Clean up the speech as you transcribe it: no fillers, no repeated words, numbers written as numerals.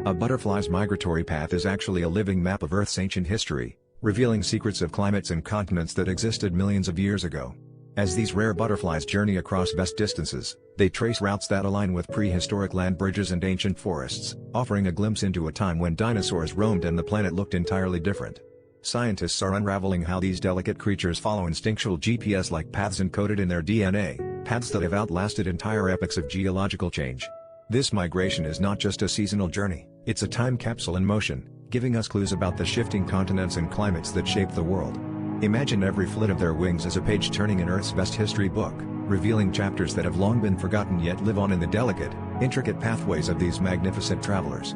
A butterfly's migratory path is actually a living map of Earth's ancient history, revealing secrets of climates and continents that existed millions of years ago. As these rare butterflies journey across vast distances, they trace routes that align with prehistoric land bridges and ancient forests, offering a glimpse into a time when dinosaurs roamed and the planet looked entirely different. Scientists are unraveling how these delicate creatures follow instinctual GPS-like paths encoded in their DNA, paths that have outlasted entire epochs of geological change. This migration is not just a seasonal journey, it's a time capsule in motion, giving us clues about the shifting continents and climates that shape the world. Imagine every flit of their wings as a page turning in Earth's vast history book, revealing chapters that have long been forgotten yet live on in the delicate, intricate pathways of these magnificent travelers.